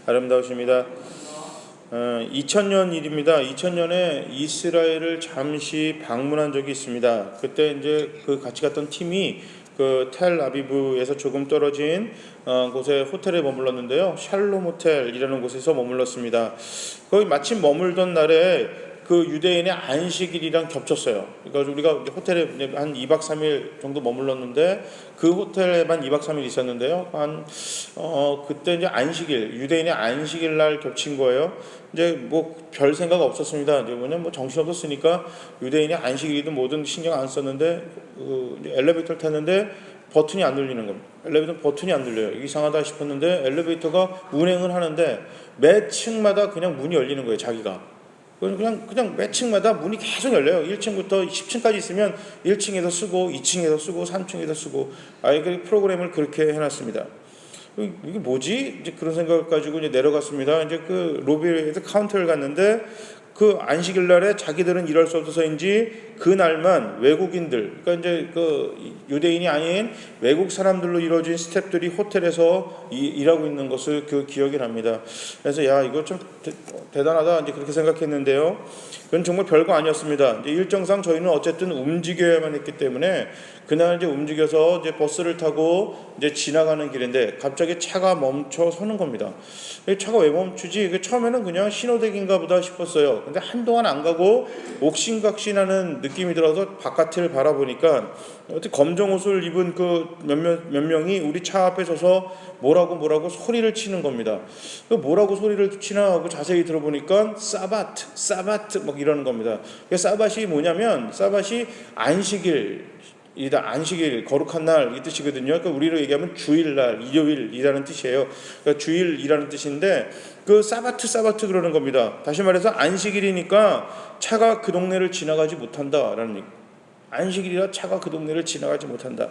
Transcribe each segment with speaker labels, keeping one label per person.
Speaker 1: 아름다우십니다. 2000년 일입니다. 2000년에 이스라엘을 잠시 방문한 적이 있습니다. 그때 이제 그 같이 갔던 팀이 그 텔아비브에서 조금 떨어진 곳에 호텔에 머물렀는데요. 샬롬 호텔이라는 곳에서 머물렀습니다. 거기 마침 머물던 날에 그 유대인의 안식일이랑 겹쳤어요. 그러니까 우리가 호텔에 한 2박 3일 정도 머물렀는데 그 호텔에만 2박 3일 있었는데요. 그때 이제 안식일, 유대인의 안식일 날 겹친 거예요. 이제 뭐 별 생각 없었습니다. 이제 뭐 정신 없었으니까 유대인의 안식일이든 뭐든 신경 안 썼는데 엘리베이터를 탔는데 버튼이 안 눌리는 겁니다. 엘리베이터 버튼이 안 눌려요. 이상하다 싶었는데 엘리베이터가 운행을 하는데 매 층마다 그냥 문이 열리는 거예요. 자기가. 그냥 매 층마다 문이 계속 열려요. 1층부터 10층까지 있으면 1층에서 쓰고 2층에서 쓰고 3층에서 쓰고 그 프로그램을 그렇게 해놨습니다. 이게 뭐지? 이제 그런 생각을 가지고 이제 내려갔습니다. 이제 그 로비에서 카운터를 갔는데 그 안식일 날에 자기들은 일할 수 없어서인지 그날만 외국인들, 그러니까 이제 그 유대인이 아닌 외국 사람들로 이루어진 스태프들이 호텔에서 일하고 있는 것을 그 기억이 납니다. 그래서 이거 좀 대단하다 이제 그렇게 생각했는데요. 그건 정말 별거 아니었습니다. 이제 일정상 저희는 어쨌든 움직여야만 했기 때문에 그날 이제 움직여서 이제 버스를 타고 이제 지나가는 길인데 갑자기 차가 멈춰 서는 겁니다. 차가 왜 멈추지? 처음에는 그냥 신호대기인가 보다 싶었어요. 근데 한동안 안 가고 옥신각신하는 느낌이 들어서 바깥을 바라보니까 어떻게 검정 옷을 입은 그 몇 명이 우리 차 앞에 서서 뭐라고 소리를 치는 겁니다. 뭐라고 소리를 치나 하고 자세히 들어보니까 사바트 막 이러는 겁니다. 사바시 뭐냐면 사바시 안식일, 거룩한 날 이 뜻이거든요. 그러니까 우리로 얘기하면 주일날, 일요일이라는 뜻이에요. 그러니까 주일이라는 뜻인데 그 사바트 그러는 겁니다. 다시 말해서 안식일이니까 차가 그 동네를 지나가지 못한다라는 얘기. 안식일이라 차가 그 동네를 지나가지 못한다.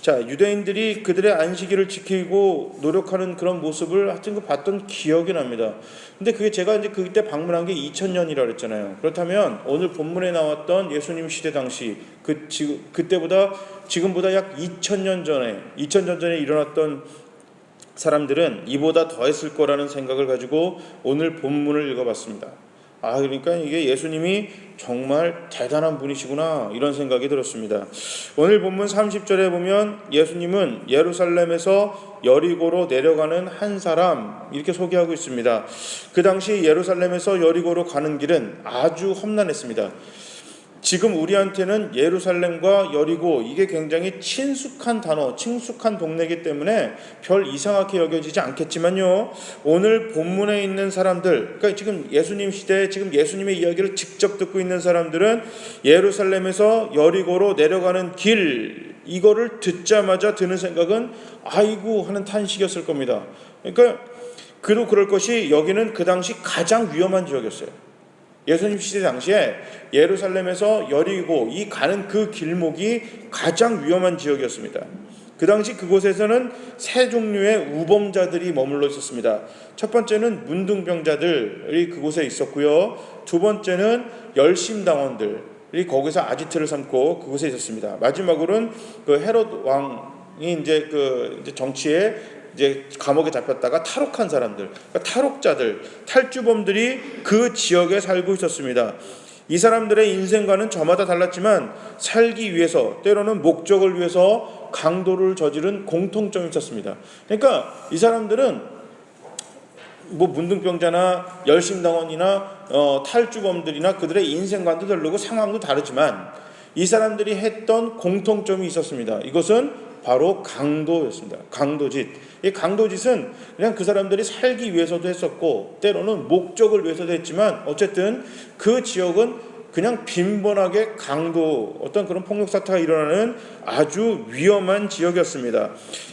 Speaker 1: 자, 유대인들이 그들의 안식일을 지키고 노력하는 그런 모습을 하여튼 봤던 기억이 납니다. 근데 그게 제가 이제 그때 방문한 게 2000년이라 그랬잖아요. 그렇다면 오늘 본문에 나왔던 예수님 시대 당시 그때보다 지금보다 약 2000년 전에 일어났던 사람들은 이보다 더 했을 거라는 생각을 가지고 오늘 본문을 읽어봤습니다. 그러니까 이게 예수님이 정말 대단한 분이시구나 이런 생각이 들었습니다. 오늘 본문 30절에 보면 예수님은 예루살렘에서 여리고로 내려가는 한 사람 이렇게 소개하고 있습니다. 그 당시 예루살렘에서 여리고로 가는 길은 아주 험난했습니다. 지금 우리한테는 예루살렘과 여리고 이게 굉장히 친숙한 동네이기 때문에 별 이상하게 여겨지지 않겠지만요. 오늘 본문에 있는 사람들, 그러니까 지금 예수님 시대에 지금 예수님의 이야기를 직접 듣고 있는 사람들은 예루살렘에서 여리고로 내려가는 길 이거를 듣자마자 드는 생각은 아이고 하는 탄식이었을 겁니다. 그러니까 그럴 것이 여기는 그 당시 가장 위험한 지역이었어요. 예수님 시대 당시에 예루살렘에서 여리고 이 가는 그 길목이 가장 위험한 지역이었습니다. 그 당시 그곳에서는 세 종류의 우범자들이 머물러 있었습니다. 첫 번째는 문둥병자들이 그곳에 있었고요. 두 번째는 열심당원들이 거기서 아지트를 삼고 그곳에 있었습니다. 마지막으로는 그 헤롯 왕이 이제 정치에 이제 감옥에 잡혔다가 탈옥한 사람들, 그러니까 탈옥자들, 탈주범들이 그 지역에 살고 있었습니다. 이 사람들의 인생과는 저마다 달랐지만 살기 위해서 때로는 목적을 위해서 강도를 저지른 공통점이 있었습니다. 그러니까 이 사람들은 뭐 문둥병자나 열심당원이나 탈주범들이나 그들의 인생관도 다르고 상황도 다르지만 이 사람들이 했던 공통점이 있었습니다. 이것은 바로 강도였습니다. 강도짓. 이 강도짓은 그냥 그 사람들이 살기 위해서도 했었고 때로는 목적을 위해서도 했지만 어쨌든 그 지역은 그냥 빈번하게 어떤 그런 폭력 사태가 일어나는 아주 위험한 지역이었습니다.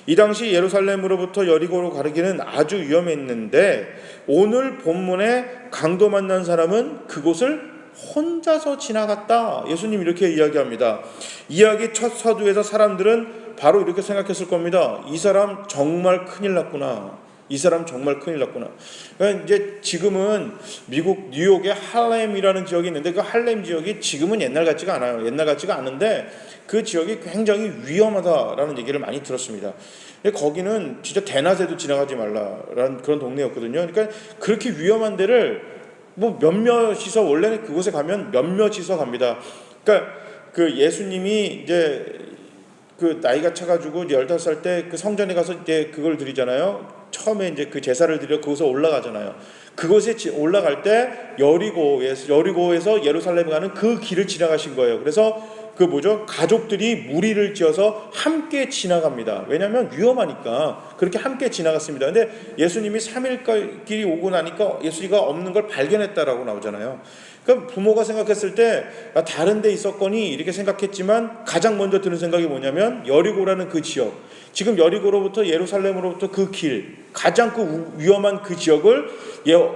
Speaker 1: 이 당시 예루살렘으로부터 여리고로 가기는 아주 위험했는데 오늘 본문에 강도 만난 사람은 그곳을 혼자서 지나갔다. 예수님 이렇게 이야기합니다. 이야기 첫 서두에서 사람들은 바로 이렇게 생각했을 겁니다. 이 사람 정말 큰일 났구나. 이 사람 정말 큰일 났구나. 그러니까 이제 지금은 미국 뉴욕의 할렘이라는 지역이 있는데 그 할렘 지역이 지금은 옛날 같지가 않아요. 옛날 같지가 않은데 그 지역이 굉장히 위험하다라는 얘기를 많이 들었습니다. 거기는 진짜 대낮에도 지나가지 말라라는 그런 동네였거든요. 그러니까 그렇게 위험한 데를 뭐 몇몇이서 원래는 그곳에 가면 몇몇이서 갑니다. 그러니까 그 예수님이 이제 그 나이가 차가지고 15살 때 그 성전에 가서 이제 그걸 드리잖아요. 처음에 이제 그 제사를 드려 그곳에 올라가잖아요. 그곳에 올라갈 때 여리고에서 예루살렘에 가는 그 길을 지나가신 거예요. 그래서 그 뭐죠? 가족들이 무리를 지어서 함께 지나갑니다. 왜냐하면 위험하니까 그렇게 함께 지나갔습니다. 근데 예수님이 3일 길이 오고 나니까 예수가 없는 걸 발견했다라고 나오잖아요. 그러니까 부모가 생각했을 때 다른 데 있었거니 이렇게 생각했지만 가장 먼저 드는 생각이 뭐냐면 여리고라는 그 지역, 지금 여리고로부터 예루살렘으로부터 그 길, 가장 그 위험한 그 지역을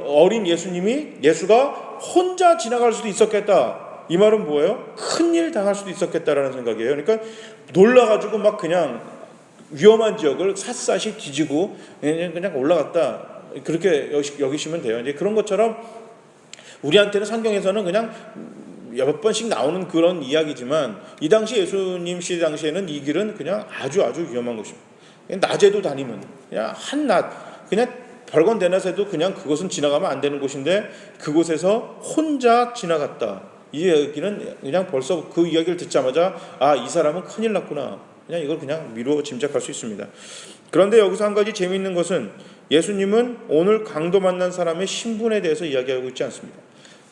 Speaker 1: 어린 예수가 혼자 지나갈 수도 있었겠다. 이 말은 뭐예요? 큰일 당할 수도 있었겠다라는 생각이에요. 그러니까 놀라가지고 막 그냥 위험한 지역을 샅샅이 뒤지고 그냥 올라갔다. 그렇게 여기시면 돼요. 이제 그런 것처럼 우리한테는 성경에서는 그냥 몇 번씩 나오는 그런 이야기지만 이 당시 예수님 시대 당시에는 이 길은 그냥 아주 위험한 것입니다. 낮에도 다니면 그냥 한낮 그냥 별건 대낮에도 그냥 그것은 지나가면 안 되는 곳인데 그곳에서 혼자 지나갔다. 이 얘기는 그냥 벌써 그 이야기를 듣자마자 이 사람은 큰일 났구나. 그냥 이걸 그냥 미루어 짐작할 수 있습니다. 그런데 여기서 한 가지 재미있는 것은 예수님은 오늘 강도 만난 사람의 신분에 대해서 이야기하고 있지 않습니다.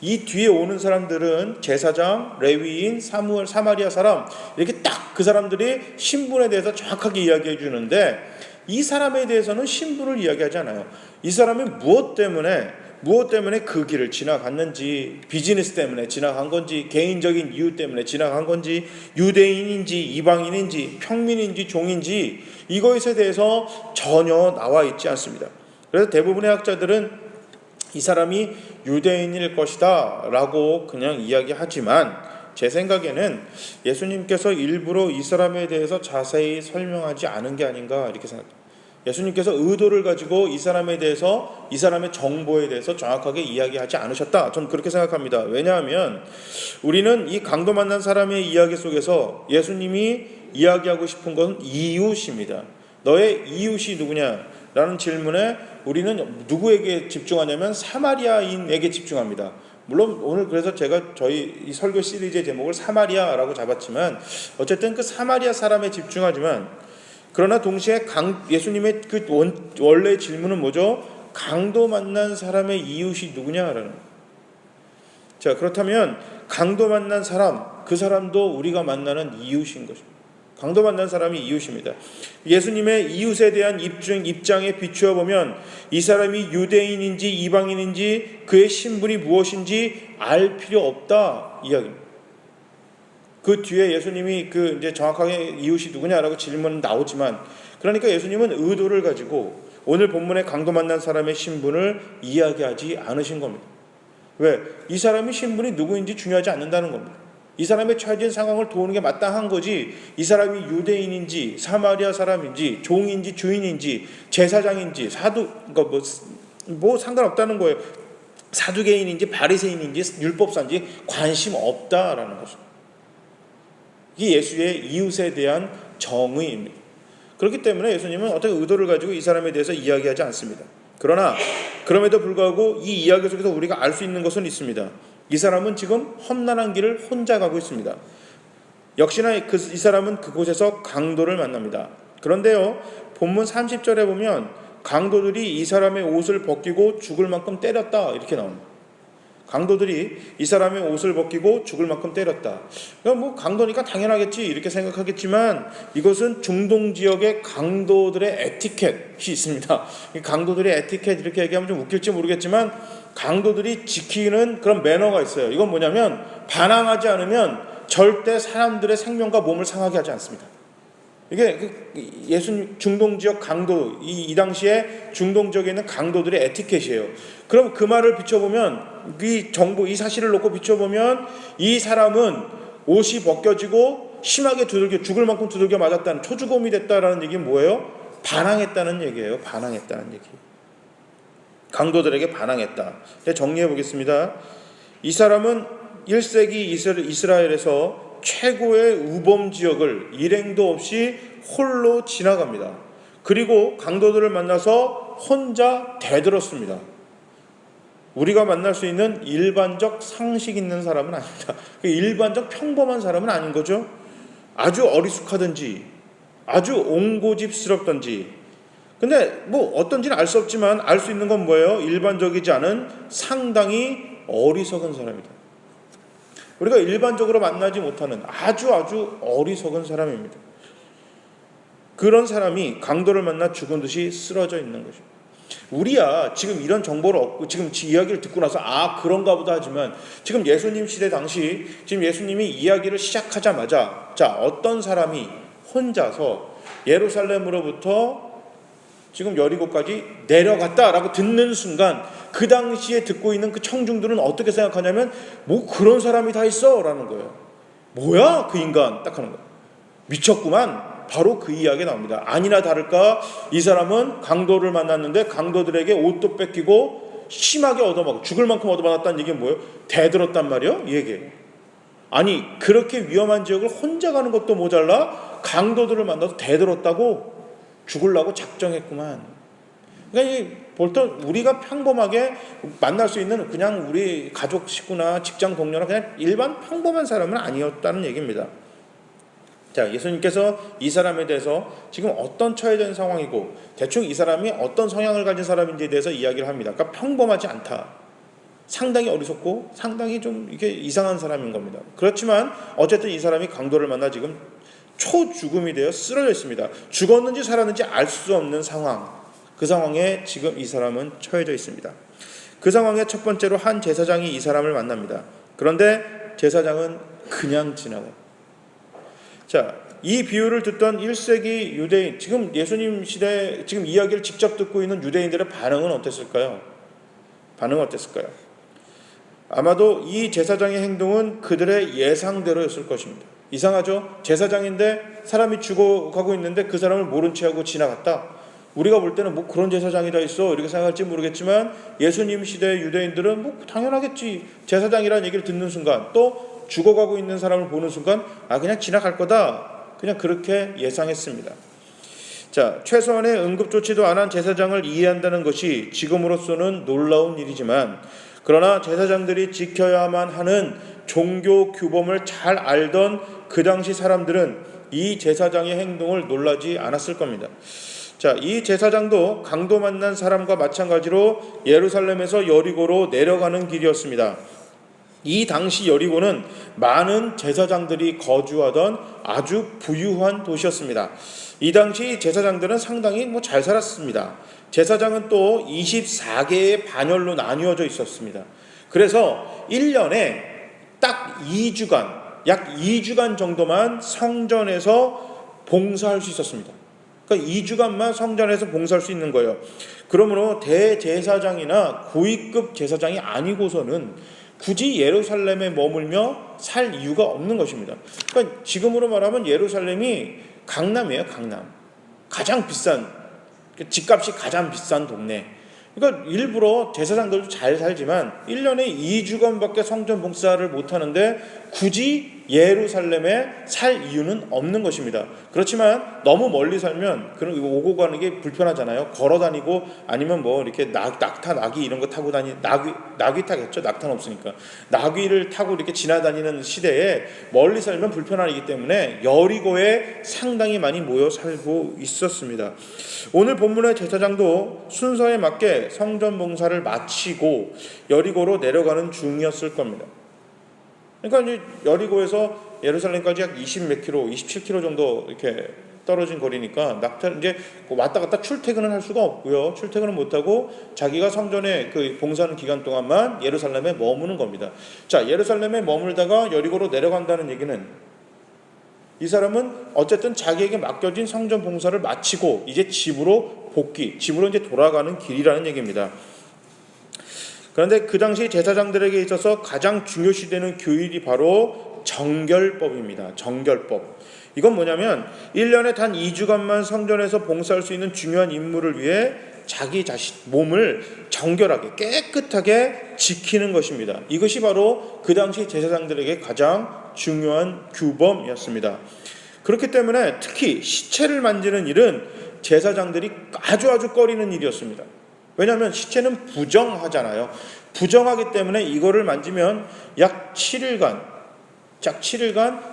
Speaker 1: 이 뒤에 오는 사람들은 제사장, 레위인, 사무엘, 사마리아 사람 이렇게 딱 그 사람들이 신분에 대해서 정확하게 이야기해 주는데 이 사람에 대해서는 신분을 이야기하지 않아요. 이 사람이 무엇 때문에 그 길을 지나갔는지, 비즈니스 때문에 지나간 건지, 개인적인 이유 때문에 지나간 건지, 유대인인지 이방인인지 평민인지 종인지 이것에 대해서 전혀 나와 있지 않습니다. 그래서 대부분의 학자들은 이 사람이 유대인일 것이다 라고 그냥 이야기하지만 제 생각에는 예수님께서 일부러 이 사람에 대해서 자세히 설명하지 않은 게 아닌가 이렇게 생각합니다. 예수님께서 의도를 가지고 이 사람에 대해서 이 사람의 정보에 대해서 정확하게 이야기하지 않으셨다. 저는 그렇게 생각합니다. 왜냐하면 우리는 이 강도 만난 사람의 이야기 속에서 예수님이 이야기하고 싶은 것은 이웃입니다. 너의 이웃이 누구냐? 라는 질문에 우리는 누구에게 집중하냐면 사마리아인에게 집중합니다. 물론 오늘 그래서 제가 저희 이 설교 시리즈의 제목을 사마리아라고 잡았지만 어쨌든 그 사마리아 사람에 집중하지만 그러나 동시에 예수님의 그 원래 질문은 뭐죠? 강도 만난 사람의 이웃이 누구냐라는. 자, 그렇다면 강도 만난 사람, 그 사람도 우리가 만나는 이웃인 것입니다. 강도 만난 사람이 이웃입니다. 예수님의 이웃에 대한 입장에 비추어 보면 이 사람이 유대인인지 이방인인지 그의 신분이 무엇인지 알 필요 없다 이야기입니다. 그 뒤에 예수님이 그 이제 정확하게 이웃이 누구냐라고 질문 나오지만 그러니까 예수님은 의도를 가지고 오늘 본문의 강도 만난 사람의 신분을 이야기하지 않으신 겁니다. 왜? 이 사람의 신분이 누구인지 중요하지 않는다는 겁니다. 이 사람의 처해진 상황을 도우는 게 마땅한 거지 이 사람이 유대인인지 사마리아 사람인지 종인지 주인인지 제사장인지 사두 그러니까 뭐 상관없다는 거예요. 사두개인인지 바리새인인지 율법사인지 관심 없다라는 것입니다. 이게 예수의 이웃에 대한 정의입니다. 그렇기 때문에 예수님은 어떤 의도를 가지고 이 사람에 대해서 이야기하지 않습니다. 그러나 그럼에도 불구하고 이 이야기 속에서 우리가 알 수 있는 것은 있습니다. 이 사람은 지금 험난한 길을 혼자 가고 있습니다. 역시나 이 사람은 그곳에서 강도를 만납니다. 그런데요, 본문 30절에 보면 강도들이 이 사람의 옷을 벗기고 죽을 만큼 때렸다 이렇게 나옵니다. 강도들이 이 사람의 옷을 벗기고 죽을 만큼 때렸다. 그러니까 뭐 강도니까 당연하겠지 이렇게 생각하겠지만 이것은 중동 지역의 강도들의 에티켓이 있습니다. 강도들의 에티켓 이렇게 얘기하면 좀 웃길지 모르겠지만 강도들이 지키는 그런 매너가 있어요. 이건 뭐냐면 반항하지 않으면 절대 사람들의 생명과 몸을 상하게 하지 않습니다. 이게 예수님 중동 지역 강도 이 당시에 중동 지역에 있는 강도들의 에티켓이에요. 그럼 그 말을 비춰보면 이 사실을 놓고 비춰보면 이 사람은 옷이 벗겨지고 심하게 죽을 만큼 두들겨 맞았다는 초주검이 됐다라는 얘기는 뭐예요? 반항했다는 얘기예요. 반항했다는 얘기. 강도들에게 반항했다. 정리해 보겠습니다. 이 사람은 1세기 이스라엘에서 최고의 우범 지역을 일행도 없이 홀로 지나갑니다. 그리고 강도들을 만나서 혼자 대들었습니다. 우리가 만날 수 있는 일반적 상식 있는 사람은 아닙니다. 일반적 평범한 사람은 아닌 거죠. 아주 어리숙하든지 아주 옹고집스럽든지, 근데 뭐 어떤지는 알 수 없지만 알 수 있는 건 뭐예요? 일반적이지 않은 상당히 어리석은 사람이다. 우리가 일반적으로 만나지 못하는 아주 어리석은 사람입니다. 그런 사람이 강도를 만나 죽은 듯이 쓰러져 있는 것입니다. 우리야 지금 이런 정보를 얻고 지금 이야기를 듣고 나서 그런가 보다 하지만, 지금 예수님 시대 당시 지금 예수님이 이야기를 시작하자마자 어떤 사람이 혼자서 예루살렘으로부터 지금 여리고까지 내려갔다라고 듣는 순간, 그 당시에 듣고 있는 그 청중들은 어떻게 생각하냐면, 뭐 그런 사람이 다 있어 라는 거예요. 뭐야 그 인간, 딱 하는 거예요. 미쳤구만. 바로 그 이야기 나옵니다. 아니나 다를까 이 사람은 강도를 만났는데 강도들에게 옷도 뺏기고 심하게 얻어먹고 죽을 만큼 얻어맞았다는 얘기는 뭐예요? 대들었단 말이에요, 이 얘기. 아니 그렇게 위험한 지역을 혼자 가는 것도 모자라 강도들을 만나서 대들었다고? 죽으려고 작정했구만. 그러니까 보통 우리가 평범하게 만날 수 있는 그냥 우리 가족 식구나 직장 동료나 그냥 일반 평범한 사람은 아니었다는 얘기입니다. 예수님께서 이 사람에 대해서 지금 어떤 처해진 상황이고 대충 이 사람이 어떤 성향을 가진 사람인지에 대해서 이야기를 합니다. 그러니까 평범하지 않다. 상당히 어리석고 상당히 좀 이게 이상한 사람인 겁니다. 그렇지만 어쨌든 이 사람이 강도를 만나 지금 초죽음이 되어 쓰러져 있습니다. 죽었는지 살았는지 알 수 없는 상황, 그 상황에 지금 이 사람은 처해져 있습니다. 그 상황에 첫 번째로 한 제사장이 이 사람을 만납니다. 그런데 제사장은 그냥 지나가요. 이 비유를 듣던 1세기 유대인, 지금 예수님 시대 지금 이야기를 직접 듣고 있는 유대인들의 반응은 어땠을까요? 아마도 이 제사장의 행동은 그들의 예상대로였을 것입니다. 이상하죠? 제사장인데 사람이 죽어가고 있는데 그 사람을 모른 채하고 지나갔다. 우리가 볼 때는 뭐 그런 제사장이 다 있어 이렇게 생각할지 모르겠지만, 예수님 시대의 유대인들은 뭐 당연하겠지. 제사장이라는 얘기를 듣는 순간, 또 죽어가고 있는 사람을 보는 순간 그냥 지나갈 거다, 그냥 그렇게 예상했습니다. 최소한의 응급조치도 안 한 제사장을 이해한다는 것이 지금으로서는 놀라운 일이지만, 그러나 제사장들이 지켜야만 하는 종교 규범을 잘 알던 그 당시 사람들은 이 제사장의 행동을 놀라지 않았을 겁니다. 이 제사장도 강도 만난 사람과 마찬가지로 예루살렘에서 여리고로 내려가는 길이었습니다. 이 당시 여리고는 많은 제사장들이 거주하던 아주 부유한 도시였습니다. 이 당시 제사장들은 상당히 잘 살았습니다. 제사장은 또 24개의 반열로 나뉘어져 있었습니다. 그래서 1년에 딱 2주간, 약 2주간 정도만 성전에서 봉사할 수 있었습니다. 그러니까 2주간만 성전에서 봉사할 수 있는 거예요. 그러므로 대제사장이나 고위급 제사장이 아니고서는 굳이 예루살렘에 머물며 살 이유가 없는 것입니다. 그러니까 지금으로 말하면 예루살렘이 강남이에요, 강남. 가장 비싼, 집값이 가장 비싼 동네. 그러니까 일부러 제사장들도 잘 살지만 1년에 2주간밖에 성전 봉사를 못하는데 굳이 예루살렘에 살 이유는 없는 것입니다. 그렇지만 너무 멀리 살면 그런 오고 가는 게 불편하잖아요. 걸어 다니고 아니면 이렇게 낙타, 나귀 이런 거 타고 나귀 타겠죠. 낙타는 없으니까. 나귀를 타고 이렇게 지나다니는 시대에 멀리 살면 불편하기 때문에 여리고에 상당히 많이 모여 살고 있었습니다. 오늘 본문의 제사장도 순서에 맞게 성전 봉사를 마치고 여리고로 내려가는 중이었을 겁니다. 그러니까 이제 여리고에서 예루살렘까지 약 20몇 킬로, 27킬로 정도 이렇게 떨어진 거리니까 이제 왔다 갔다 출퇴근을 할 수가 없고요. 출퇴근을 못 하고 자기가 성전에 그 봉사하는 기간 동안만 예루살렘에 머무는 겁니다. 예루살렘에 머물다가 여리고로 내려간다는 얘기는 이 사람은 어쨌든 자기에게 맡겨진 성전 봉사를 마치고 이제 집으로 이제 돌아가는 길이라는 얘기입니다. 그런데 그 당시 제사장들에게 있어서 가장 중요시되는 규율이 바로 정결법입니다. 정결법. 이건 뭐냐면 1년에 단 2주간만 성전에서 봉사할 수 있는 중요한 임무를 위해 자기 자신 몸을 정결하게 깨끗하게 지키는 것입니다. 이것이 바로 그 당시 제사장들에게 가장 중요한 규범이었습니다. 그렇기 때문에 특히 시체를 만지는 일은 제사장들이 아주 꺼리는 일이었습니다. 왜냐하면 시체는 부정하잖아요. 부정하기 때문에 이거를 만지면 약 7일간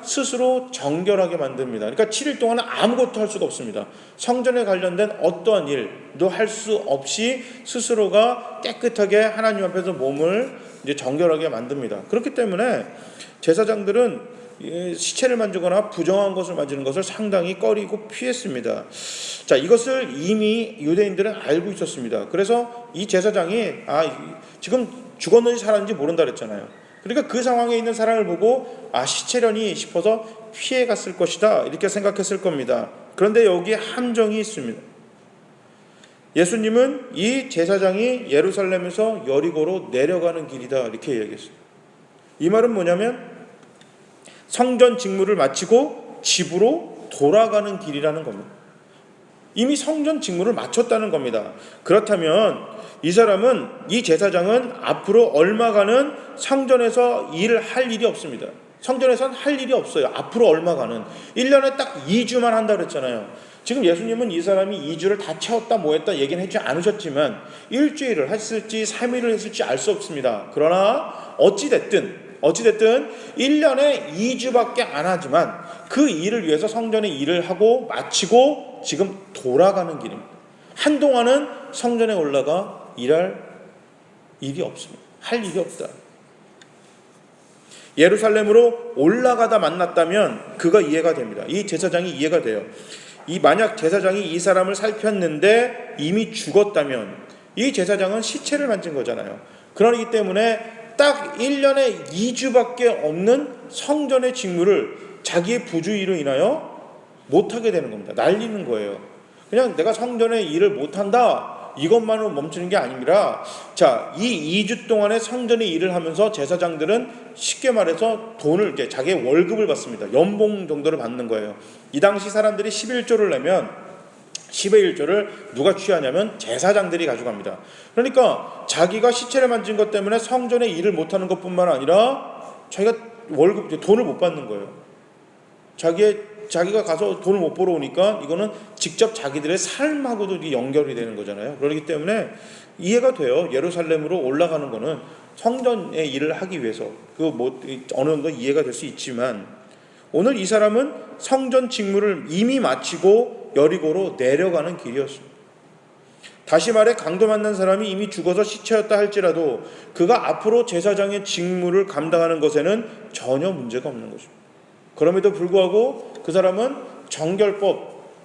Speaker 1: 스스로 정결하게 만듭니다. 그러니까 7일 동안은 아무것도 할 수가 없습니다. 성전에 관련된 어떠한 일도 할 수 없이 스스로가 깨끗하게 하나님 앞에서 몸을 이제 정결하게 만듭니다. 그렇기 때문에 제사장들은 시체를 만지거나 부정한 것을 만지는 것을 상당히 꺼리고 피했습니다. 자, 이것을 이미 유대인들은 알고 있었습니다. 그래서 이 제사장이 지금 죽었는지 살았는지 모른다 그랬잖아요. 그러니까 그 상황에 있는 사람을 보고 시체려니 싶어서 피해 갔을 것이다 이렇게 생각했을 겁니다. 그런데 여기에 함정이 있습니다. 예수님은 이 제사장이 예루살렘에서 여리고로 내려가는 길이다 이렇게 이야기했어요. 이 말은 뭐냐면 성전 직무를 마치고 집으로 돌아가는 길이라는 겁니다. 이미 성전 직무를 마쳤다는 겁니다. 그렇다면 이 제사장은 앞으로 얼마간은 성전에서 일을 할 일이 없습니다. 성전에서는 할 일이 없어요. 앞으로 얼마간은 1년에 딱 2주만 한다 그랬잖아요. 지금 예수님은 이 사람이 2주를 다 채웠다 뭐했다 얘기는 하지 않으셨지만 일주일을 했을지 3일을 했을지 알 수 없습니다. 그러나 어찌됐든 1년에 2주밖에 안 하지만 그 일을 위해서 성전의 일을 하고 마치고 지금 돌아가는 길입니다. 한동안은 성전에 올라가 일할 일이 없습니다. 할 일이 없다. 예루살렘으로 올라가다 만났다면 그가 이해가 됩니다. 이 제사장이 이해가 돼요. 만약 제사장이 이 사람을 살폈는데 이미 죽었다면 이 제사장은 시체를 만진 거잖아요. 그러기 때문에 딱 1년에 2주밖에 없는 성전의 직무를 자기의 부주의로 인하여 못하게 되는 겁니다. 날리는 거예요. 그냥 내가 성전의 일을 못한다 이것만으로 멈추는 게 아니라 이 2주 동안의 성전의 일을 하면서 제사장들은 쉽게 말해서 돈을 자기의 월급을 받습니다. 연봉 정도를 받는 거예요. 이 당시 사람들이 11조를 내면 10의 1조를 누가 취하냐면 제사장들이 가져갑니다. 그러니까 자기가 시체를 만진 것 때문에 성전의 일을 못하는 것뿐만 아니라 자기가 돈을 못 받는 거예요. 자기가 가서 돈을 못 벌어오니까 이거는 직접 자기들의 삶하고도 연결이 되는 거잖아요. 그렇기 때문에 이해가 돼요. 예루살렘으로 올라가는 거는 성전의 일을 하기 위해서 어느 정도 이해가 될 수 있지만 오늘 이 사람은 성전 직무를 이미 마치고 여리고로 내려가는 길이었습니다. 다시 말해 강도 만난 사람이 이미 죽어서 시체였다 할지라도 그가 앞으로 제사장의 직무를 감당하는 것에는 전혀 문제가 없는 것입니다. 그럼에도 불구하고 그 사람은 정결법,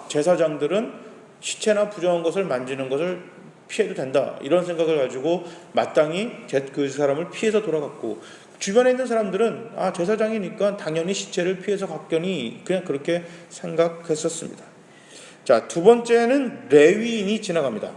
Speaker 1: 제사장들은 시체나 부정한 것을 만지는 것을 피해도 된다 이런 생각을 가지고 마땅히 그 사람을 피해서 돌아갔고 주변에 있는 사람들은 제사장이니까 당연히 시체를 피해서 갔거니 그냥 그렇게 생각했었습니다. 자, 두 번째는 레위인이 지나갑니다.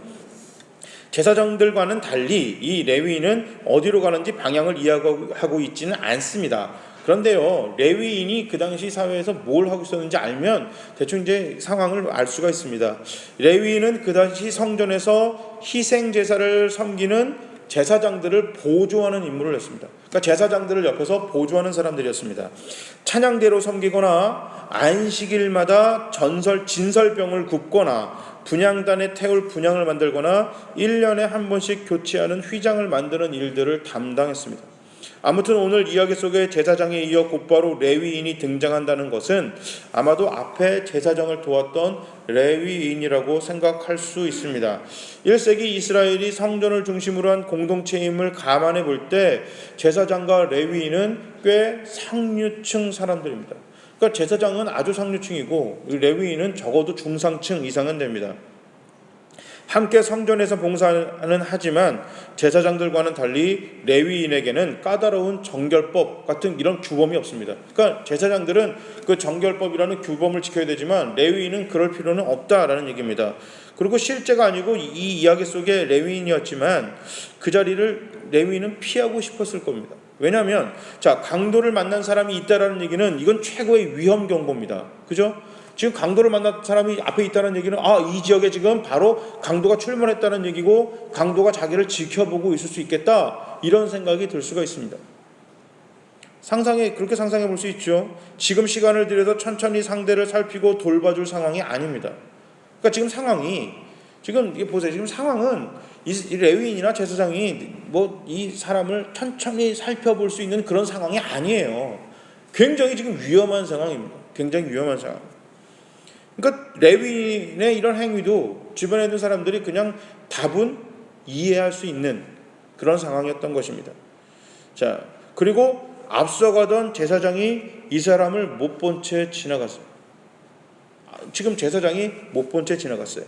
Speaker 1: 제사장들과는 달리 이 레위인은 어디로 가는지 방향을 이해하고 있지는 않습니다. 그런데요, 레위인이 그 당시 사회에서 뭘 하고 있었는지 알면 대충 이제 상황을 알 수가 있습니다. 레위인은 그 당시 성전에서 희생 제사를 섬기는 제사장들을 보조하는 임무를 했습니다. 그러니까 제사장들을 옆에서 보조하는 사람들이었습니다. 찬양대로 섬기거나 안식일마다 진설병을 굽거나 분향단에 태울 분향을 만들거나 1년에 한 번씩 교체하는 휘장을 만드는 일들을 담당했습니다. 아무튼 오늘 이야기 속에 제사장에 이어 곧바로 레위인이 등장한다는 것은 아마도 앞에 제사장을 도왔던 레위인이라고 생각할 수 있습니다. 1세기 이스라엘이 성전을 중심으로 한 공동체임을 감안해 볼 때 제사장과 레위인은 꽤 상류층 사람들입니다. 그러니까 제사장은 아주 상류층이고 레위인은 적어도 중상층 이상은 됩니다. 함께 성전에서 봉사는 하지만 제사장들과는 달리 레위인에게는 까다로운 정결법 같은 이런 규범이 없습니다. 그러니까 제사장들은 그 정결법이라는 규범을 지켜야 되지만 레위인은 그럴 필요는 없다라는 얘기입니다. 그리고 실제가 아니고 이 이야기 속에 레위인이었지만 그 자리를 레위인은 피하고 싶었을 겁니다. 왜냐하면 강도를 만난 사람이 있다라는 얘기는 이건 최고의 위험 경보입니다. 그죠? 지금 강도를 만난 사람이 앞에 있다는 얘기는 이 지역에 지금 바로 강도가 출몰했다는 얘기고 강도가 자기를 지켜보고 있을 수 있겠다, 이런 생각이 들 수가 있습니다. 그렇게 상상해 볼 수 있죠. 지금 시간을 들여서 천천히 상대를 살피고 돌봐줄 상황이 아닙니다. 그러니까 지금 상황이, 지금 이게 보세요. 지금 상황은 이 레위인이나 제사장이 이 사람을 천천히 살펴볼 수 있는 그런 상황이 아니에요. 굉장히 지금 위험한 상황입니다. 굉장히 위험한 상황. 그러니까 레위인의 이런 행위도 주변에 있는 사람들이 그냥 다분 이해할 수 있는 그런 상황이었던 것입니다. 자, 그리고 앞서가던 제사장이 이 사람을 못 본 채 지나갔어요. 지금 제사장이 못 본 채 지나갔어요.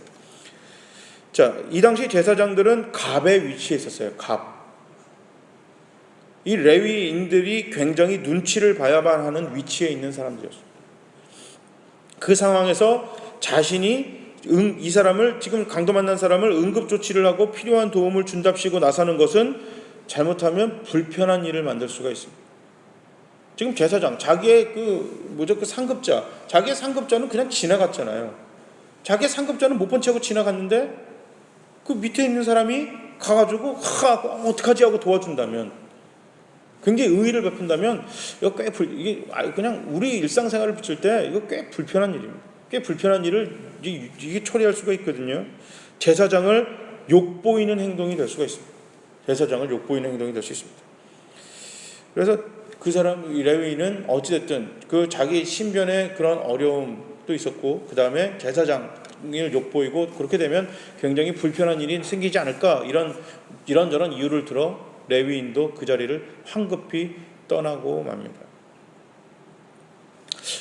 Speaker 1: 자, 이 당시 제사장들은 갑의 위치에 있었어요. 갑. 이 레위인들이 굉장히 눈치를 봐야만 하는 위치에 있는 사람들이었어요. 그 상황에서 자신이 이 사람을, 지금 강도 만난 사람을 응급조치를 하고 필요한 도움을 준답시고 나서는 것은 잘못하면 불편한 일을 만들 수가 있습니다. 지금 제사장, 자기의 상급자, 자기의 상급자는 그냥 지나갔잖아요. 자기의 상급자는 못 본 채 하고 지나갔는데 그 밑에 있는 사람이 가가지고 어떡하지 하고 도와준다면, 굉장히 의의를 베푼다면 이거 이게 그냥 우리 일상생활을 비출 때 이거 꽤 불편한 일입니다. 꽤 불편한 일을 이게 처리할 수가 있거든요. 제사장을 욕보이는 행동이 될 수가 있습니다. 제사장을 욕보이는 행동이 될 수 있습니다. 그래서 그 사람, 이 레위인은 어찌됐든 그 자기 신변에 그런 어려움도 있었고, 그 다음에 제사장을 욕보이고, 그렇게 되면 굉장히 불편한 일이 생기지 않을까, 이런저런 이유를 들어 레위인도 그 자리를 황급히 떠나고 맙니다.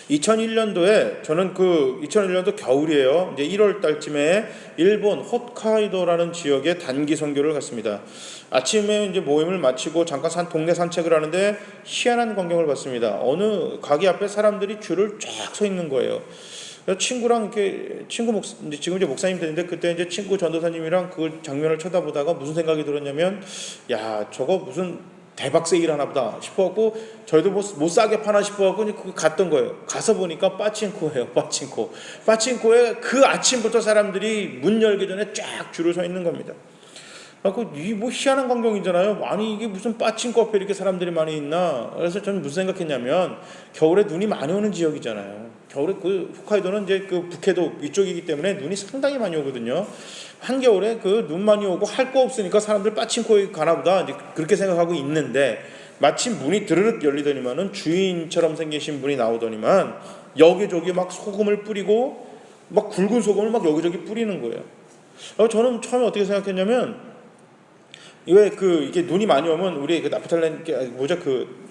Speaker 1: 2001년도에 저는 2001년도 겨울이에요. 이제 1월 달쯤에 일본 홋카이도라는 지역에 단기 선교를 갔습니다. 아침에 이제 모임을 마치고 잠깐 동네 산책을 하는데 희한한 광경을 봤습니다. 어느 가게 앞에 사람들이 줄을 쫙 서 있는 거예요. 그래서 친구랑 이렇게 지금 이제 목사님 되는데, 그때 이제 친구 전도사님이랑 그 장면을 쳐다보다가 무슨 생각이 들었냐면, 야, 저거 무슨 대박 세일 하나 보다 싶어갖고 저희도 못 싸게 파나 싶어갖고 갔던 거예요. 가서 보니까 빠칭코예요. 빠칭코에 그 아침부터 사람들이 문 열기 전에 쫙 줄을 서 있는 겁니다. 이 희한한 광경이잖아요. 아니 이게 무슨 빠칭코 앞에 이렇게 사람들이 많이 있나. 그래서 저는 무슨 생각했냐면, 겨울에 눈이 많이 오는 지역이잖아요. 겨울에 홋카이도는 이제 북해도 위쪽이기 때문에 눈이 상당히 많이 오거든요. 한겨울에 눈 많이 오고 할 거 없으니까 사람들 빠칭코에 가나보다 이제 그렇게 생각하고 있는데, 마침 문이 드르륵 열리더니만은 주인처럼 생기신 분이 나오더니만 여기저기 막 소금을 뿌리고 막 굵은 소금을 막 여기저기 뿌리는 거예요. 저는 처음에 어떻게 생각했냐면, 이게 눈이 많이 오면 우리 나프탈렌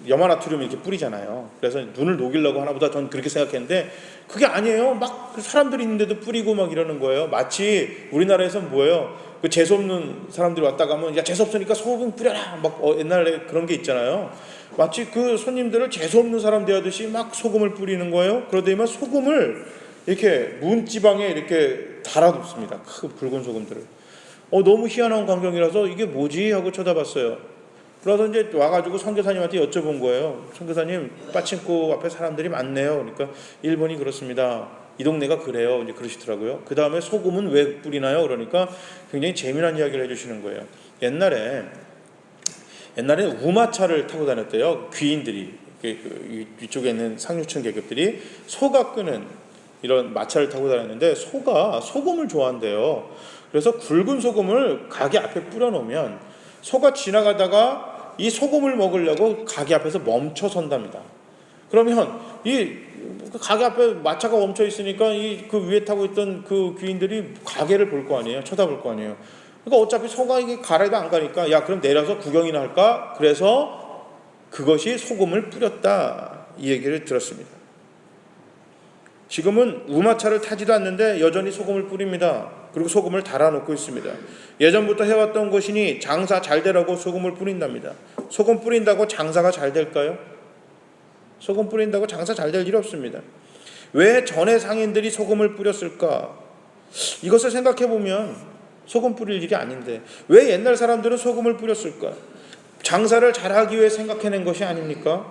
Speaker 1: 염화나트륨 이렇게 뿌리잖아요. 그래서 눈을 녹이려고 하나보다 전 그렇게 생각했는데 그게 아니에요. 막 사람들이 있는데도 뿌리고 막 이러는 거예요. 마치 우리나라에서 뭐예요? 재수 없는 사람들이 왔다 가면, 야, 재수 없으니까 소금 뿌려라. 막 옛날에 그런 게 있잖아요. 마치 그 손님들을 재수 없는 사람 대하듯이 막 소금을 뿌리는 거예요. 그러더니만 소금을 이렇게 문지방에 이렇게 달아놓습니다. 그 붉은 소금들을. 너무 희한한 광경이라서 이게 뭐지 하고 쳐다봤어요. 그래서 이제 와가지고 선교사님한테 여쭤본 거예요. 선교사님, 빠칭코 앞에 사람들이 많네요. 그러니까 일본이 그렇습니다. 이 동네가 그래요. 이제 그러시더라고요. 그 다음에 소금은 왜 뿌리나요? 그러니까 굉장히 재미난 이야기를 해주시는 거예요. 옛날에 우마차를 타고 다녔대요. 귀인들이, 위쪽에 있는 상류층 계급들이 소가 끄는 이런 마차를 타고 다녔는데, 소가 소금을 좋아한대요. 그래서 굵은 소금을 가게 앞에 뿌려놓으면 소가 지나가다가 이 소금을 먹으려고 가게 앞에서 멈춰 선답니다. 그러면 이 가게 앞에 마차가 멈춰 있으니까 그 위에 타고 있던 그 귀인들이 가게를 볼 거 아니에요. 쳐다볼 거 아니에요. 그러니까 어차피 소가 이게 가래도 안 가니까, 야, 그럼 내려서 구경이나 할까? 그래서 그것이 소금을 뿌렸다, 이 얘기를 들었습니다. 지금은 우마차를 타지도 않는데 여전히 소금을 뿌립니다. 그리고 소금을 달아놓고 있습니다. 예전부터 해왔던 것이니 장사 잘 되라고 소금을 뿌린답니다. 소금 뿌린다고 장사가 잘 될까요? 소금 뿌린다고 장사 잘 될 일 없습니다. 왜 전에 상인들이 소금을 뿌렸을까? 이것을 생각해보면 소금 뿌릴 일이 아닌데 왜 옛날 사람들은 소금을 뿌렸을까? 장사를 잘하기 위해 생각해낸 것이 아닙니까?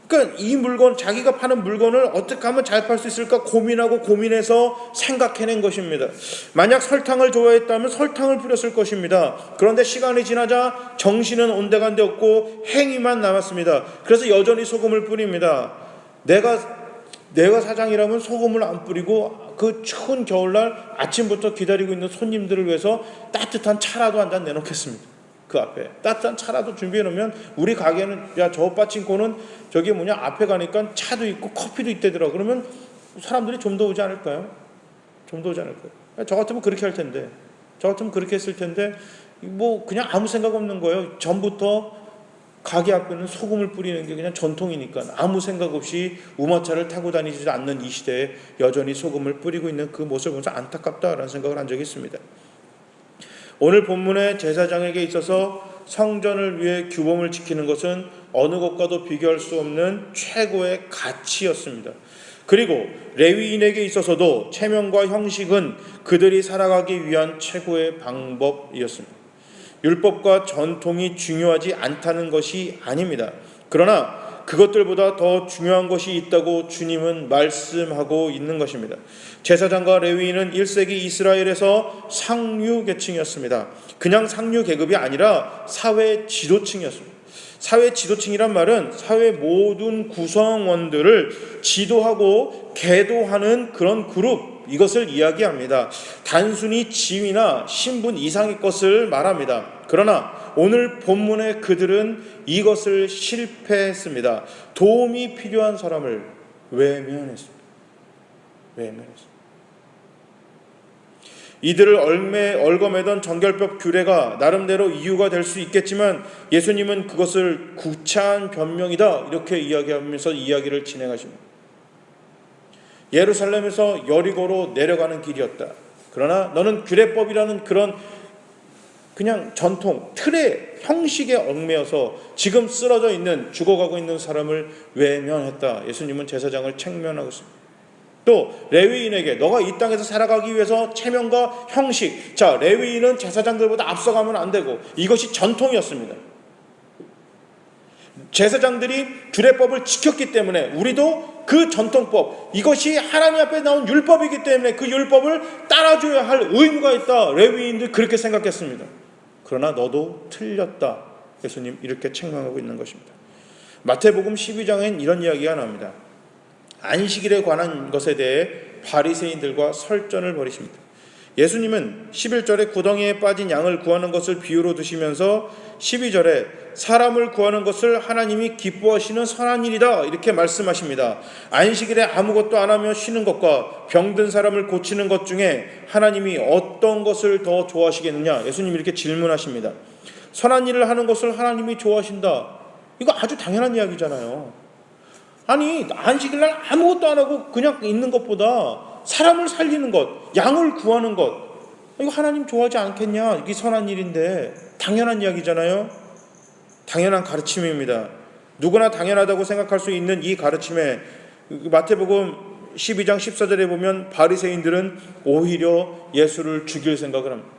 Speaker 1: 그러니까 이 물건, 자기가 파는 물건을 어떻게 하면 잘 팔 수 있을까 고민하고 고민해서 생각해낸 것입니다. 만약 설탕을 좋아했다면 설탕을 뿌렸을 것입니다. 그런데 시간이 지나자 정신은 온데간데 없고 행위만 남았습니다. 그래서 여전히 소금을 뿌립니다. 내가 사장이라면 소금을 안 뿌리고 그 추운 겨울날 아침부터 기다리고 있는 손님들을 위해서 따뜻한 차라도 한 잔 내놓겠습니다. 그 앞에 따뜻한 차라도 준비해 놓으면 우리 가게는 야, 저 빠친코는 저기 앞에 가니까 차도 있고 커피도 있대더라. 그러면 사람들이 좀 더 오지 않을까요? 좀 더 오지 않을까요? 저 같으면 그렇게 할 텐데, 저 같으면 그렇게 했을 텐데 그냥 아무 생각 없는 거예요. 전부터 가게 앞에는 소금을 뿌리는 게 그냥 전통이니까 아무 생각 없이 우마차를 타고 다니지 않는 이 시대에 여전히 소금을 뿌리고 있는 그 모습을 보면서 안타깝다라는 생각을 한 적이 있습니다. 오늘 본문의 제사장에게 있어서 성전을 위해 규범을 지키는 것은 어느 것과도 비교할 수 없는 최고의 가치였습니다. 그리고 레위인에게 있어서도 체면과 형식은 그들이 살아가기 위한 최고의 방법이었습니다. 율법과 전통이 중요하지 않다는 것이 아닙니다. 그러나 그것들보다 더 중요한 것이 있다고 주님은 말씀하고 있는 것입니다. 제사장과 레위인은 1세기 이스라엘에서 상류 계층이었습니다. 그냥 상류 계급이 아니라 사회 지도층이었습니다. 사회 지도층이란 말은 사회 모든 구성원들을 지도하고 계도하는 그런 그룹, 이것을 이야기합니다. 단순히 지위나 신분 이상의 것을 말합니다. 그러나 오늘 본문의 그들은 이것을 실패했습니다. 도움이 필요한 사람을 외면했습니다. 이들을 얽어매던 정결법 규례가 나름대로 이유가 될 수 있겠지만 예수님은 그것을 구차한 변명이다 이렇게 이야기하면서 이야기를 진행하십니다. 예루살렘에서 여리고로 내려가는 길이었다. 그러나 너는 규례법이라는 그냥 전통, 틀의 형식에 얽매여서 지금 쓰러져 있는, 죽어가고 있는 사람을 외면했다. 예수님은 제사장을 책면하고 있습니다. 또 레위인에게 너가 이 땅에서 살아가기 위해서 체면과 형식, 자, 레위인은 제사장들보다 앞서가면 안 되고 이것이 전통이었습니다. 제사장들이 규례법을 지켰기 때문에 우리도 그 전통법, 이것이 하나님 앞에 나온 율법이기 때문에 그 율법을 따라줘야 할 의무가 있다. 레위인들 그렇게 생각했습니다. 그러나 너도 틀렸다. 예수님 이렇게 책망하고 있는 것입니다. 마태복음 12장엔 이런 이야기가 나옵니다. 안식일에 관한 것에 대해 바리새인들과 설전을 벌이십니다. 예수님은 11절에 구덩이에 빠진 양을 구하는 것을 비유로 드시면서 12절에 사람을 구하는 것을 하나님이 기뻐하시는 선한 일이다 이렇게 말씀하십니다. 안식일에 아무것도 안 하며 쉬는 것과 병든 사람을 고치는 것 중에 하나님이 어떤 것을 더 좋아하시겠느냐? 예수님이 이렇게 질문하십니다. 선한 일을 하는 것을 하나님이 좋아하신다. 이거 아주 당연한 이야기잖아요. 아니, 안식일날 아무것도 안 하고 그냥 있는 것보다 사람을 살리는 것, 양을 구하는 것, 이거 하나님 좋아하지 않겠냐? 이게 선한 일인데 당연한 이야기잖아요. 당연한 가르침입니다. 누구나 당연하다고 생각할 수 있는 이 가르침에 마태복음 12장 14절에 보면 바리새인들은 오히려 예수를 죽일 생각을 합니다.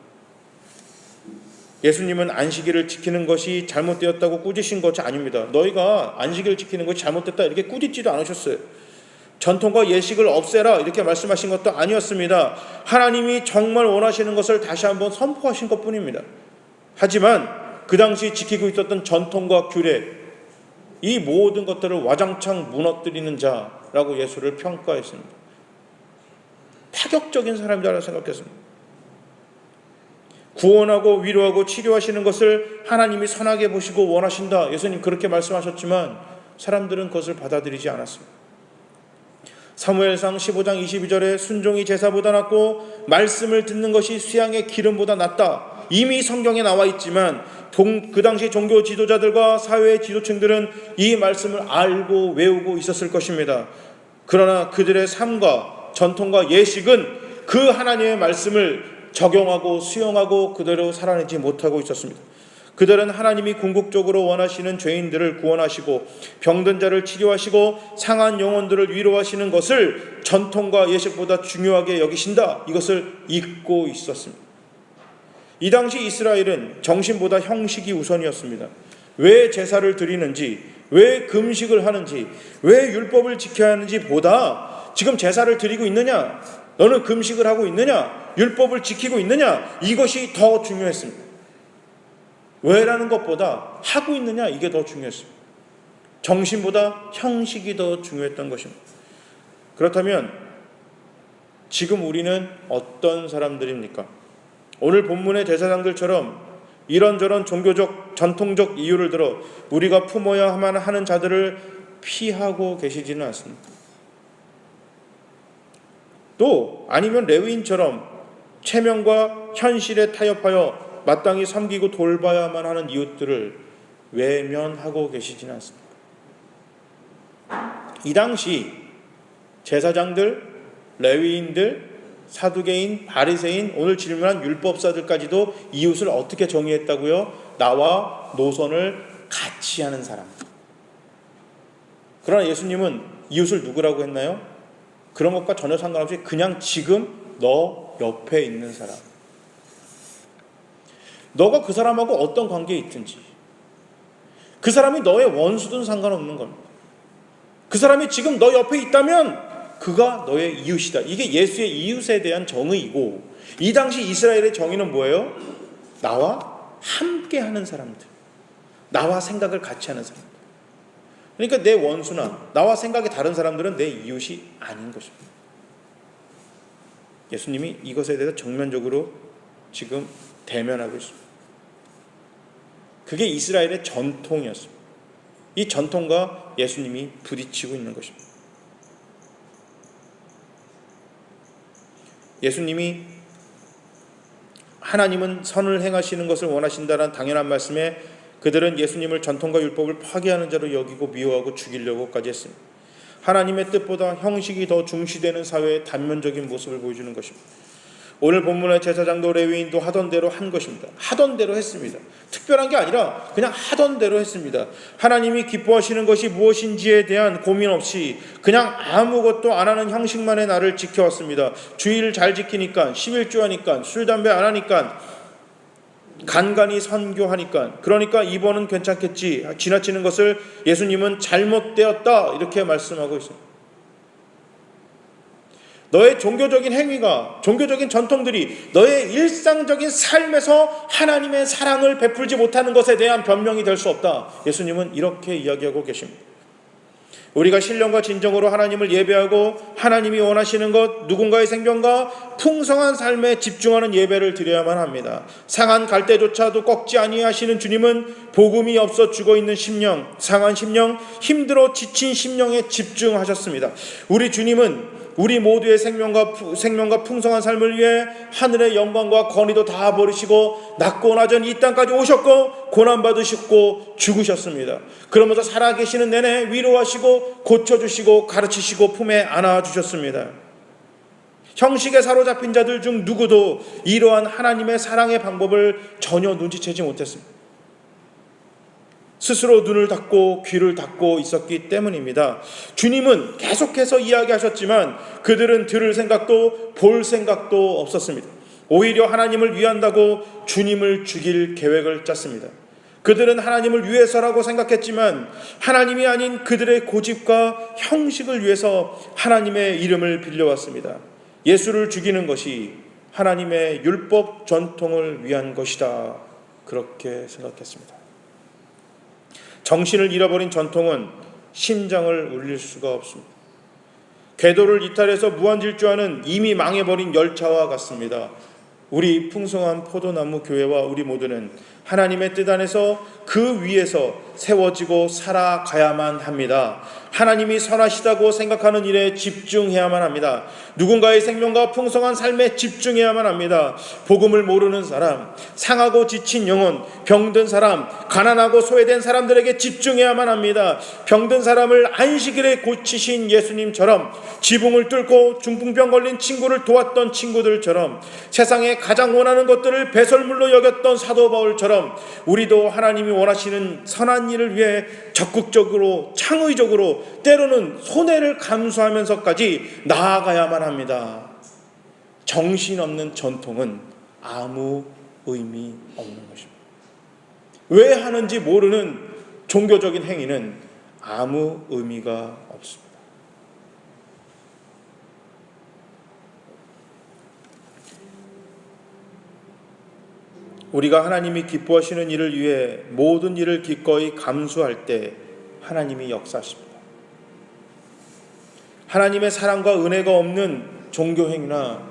Speaker 1: 예수님은 안식일을 지키는 것이 잘못되었다고 꾸짖으신 것이 아닙니다. 너희가 안식일을 지키는 것이 잘못됐다 이렇게 꾸짖지도 않으셨어요. 전통과 예식을 없애라 이렇게 말씀하신 것도 아니었습니다. 하나님이 정말 원하시는 것을 다시 한번 선포하신 것뿐입니다. 하지만 그 당시 지키고 있었던 전통과 규례, 이 모든 것들을 와장창 무너뜨리는 자라고 예수를 평가했습니다. 파격적인 사람이라고 생각했습니다. 구원하고 위로하고 치료하시는 것을 하나님이 선하게 보시고 원하신다. 예수님 그렇게 말씀하셨지만 사람들은 그것을 받아들이지 않았습니다. 사무엘상 15장 22절에 순종이 제사보다 낫고 말씀을 듣는 것이 수양의 기름보다 낫다. 이미 성경에 나와 있지만 그 당시 종교 지도자들과 사회 지도층들은 이 말씀을 알고 외우고 있었을 것입니다. 그러나 그들의 삶과 전통과 예식은 그 하나님의 말씀을 적용하고 수용하고 그대로 살아내지 못하고 있었습니다. 그들은 하나님이 궁극적으로 원하시는 죄인들을 구원하시고 병든 자를 치료하시고 상한 영혼들을 위로하시는 것을 전통과 예식보다 중요하게 여기신다. 이것을 잊고 있었습니다. 이 당시 이스라엘은 정신보다 형식이 우선이었습니다. 왜 제사를 드리는지, 왜 금식을 하는지, 왜 율법을 지켜야 하는지 보다 지금 제사를 드리고 있느냐, 너는 금식을 하고 있느냐, 율법을 지키고 있느냐, 이것이 더 중요했습니다. 왜라는 것보다 하고 있느냐, 이게 더 중요했습니다. 정신보다 형식이 더 중요했던 것입니다. 그렇다면 지금 우리는 어떤 사람들입니까? 오늘 본문의 제사장들처럼 이런저런 종교적 전통적 이유를 들어 우리가 품어야만 하는 자들을 피하고 계시지는 않습니다. 또 아니면 레위인처럼 체면과 현실에 타협하여 마땅히 섬기고 돌봐야만 하는 이웃들을 외면하고 계시지는 않습니다. 이 당시 제사장들, 레위인들, 사두개인, 바리새인, 오늘 질문한 율법사들까지도 이웃을 어떻게 정의했다고요? 나와 노선을 같이 하는 사람. 그러나 예수님은 이웃을 누구라고 했나요? 그런 것과 전혀 상관없이 그냥 지금 너 옆에 있는 사람. 너가 그 사람하고 어떤 관계에 있든지, 그 사람이 너의 원수든 상관없는 겁니다. 그 사람이 지금 너 옆에 있다면 그가 너의 이웃이다. 이게 예수의 이웃에 대한 정의이고, 이 당시 이스라엘의 정의는 뭐예요? 나와 함께 하는 사람들, 나와 생각을 같이 하는 사람들. 그러니까 내 원수나 나와 생각이 다른 사람들은 내 이웃이 아닌 것입니다. 예수님이 이것에 대해서 정면적으로 지금 대면하고 있습니다. 그게 이스라엘의 전통이었습니다. 이 전통과 예수님이 부딪히고 있는 것입니다. 예수님이 하나님은 선을 행하시는 것을 원하신다는 당연한 말씀에 그들은 예수님을 전통과 율법을 파괴하는 자로 여기고 미워하고 죽이려고까지 했습니다. 하나님의 뜻보다 형식이 더 중시되는 사회의 단면적인 모습을 보여주는 것입니다. 오늘 본문의 제사장도 레위인도 하던 대로 한 것입니다. 하던 대로 했습니다. 특별한 게 아니라 그냥 하던 대로 했습니다. 하나님이 기뻐하시는 것이 무엇인지에 대한 고민 없이 그냥 아무것도 안 하는 형식만의 날을 지켜왔습니다. 주일을 잘 지키니까, 11조 하니까, 술 담배 안 하니까, 간간히 선교하니까, 그러니까 이번은 괜찮겠지 지나치는 것을 예수님은 잘못되었다 이렇게 말씀하고 있습니다. 너의 종교적인 행위가, 종교적인 전통들이 너의 일상적인 삶에서 하나님의 사랑을 베풀지 못하는 것에 대한 변명이 될 수 없다. 예수님은 이렇게 이야기하고 계십니다. 우리가 신령과 진정으로 하나님을 예배하고 하나님이 원하시는 것, 누군가의 생명과 풍성한 삶에 집중하는 예배를 드려야만 합니다. 상한 갈대조차도 꺾지 아니하시는 주님은 복음이 없어 죽어있는 심령, 상한 심령, 힘들어 지친 심령에 집중하셨습니다. 우리 주님은 우리 모두의 생명과 풍성한 삶을 위해 하늘의 영광과 권위도 다 버리시고 낮고 낮은 이 땅까지 오셨고 고난받으셨고 죽으셨습니다. 그러면서 살아계시는 내내 위로하시고 고쳐주시고 가르치시고 품에 안아주셨습니다. 형식에 사로잡힌 자들 중 누구도 이러한 하나님의 사랑의 방법을 전혀 눈치채지 못했습니다. 스스로 눈을 닫고 귀를 닫고 있었기 때문입니다. 주님은 계속해서 이야기하셨지만 그들은 들을 생각도 볼 생각도 없었습니다. 오히려 하나님을 위한다고 주님을 죽일 계획을 짰습니다. 그들은 하나님을 위해서라고 생각했지만 하나님이 아닌 그들의 고집과 형식을 위해서 하나님의 이름을 빌려왔습니다. 예수를 죽이는 것이 하나님의 율법 전통을 위한 것이다, 그렇게 생각했습니다. 정신을 잃어버린 전통은 심장을 울릴 수가 없습니다. 궤도를 이탈해서 무한질주하는 이미 망해버린 열차와 같습니다. 우리 풍성한 포도나무 교회와 우리 모두는 하나님의 뜻 안에서 그 위에서 세워지고 살아가야만 합니다. 하나님이 선하시다고 생각하는 일에 집중해야만 합니다. 누군가의 생명과 풍성한 삶에 집중해야만 합니다. 복음을 모르는 사람, 상하고 지친 영혼, 병든 사람, 가난하고 소외된 사람들에게 집중해야만 합니다. 병든 사람을 안식일에 고치신 예수님처럼, 지붕을 뚫고 중풍병 걸린 친구를 도왔던 친구들처럼, 세상에 가장 원하는 것들을 배설물로 여겼던 사도 바울처럼 우리도 하나님이 원하시는 선한 일을 위해 적극적으로, 창의적으로, 때로는 손해를 감수하면서까지 나아가야만 합니다. 정신없는 전통은 아무 의미 없는 것입니다. 왜 하는지 모르는 종교적인 행위는 아무 의미가 없습니다. 우리가 하나님이 기뻐하시는 일을 위해 모든 일을 기꺼이 감수할 때 하나님이 역사하십니다. 하나님의 사랑과 은혜가 없는 종교 행위나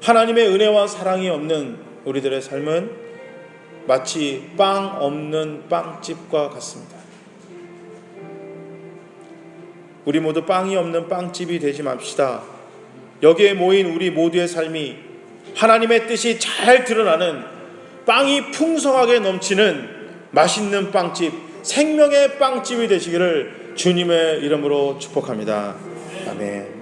Speaker 1: 하나님의 은혜와 사랑이 없는 우리들의 삶은 마치 빵 없는 빵집과 같습니다. 우리 모두 빵이 없는 빵집이 되지 맙시다. 여기에 모인 우리 모두의 삶이 하나님의 뜻이 잘 드러나는 빵이 풍성하게 넘치는 맛있는 빵집, 생명의 빵집이 되시기를 주님의 이름으로 축복합니다. 아멘.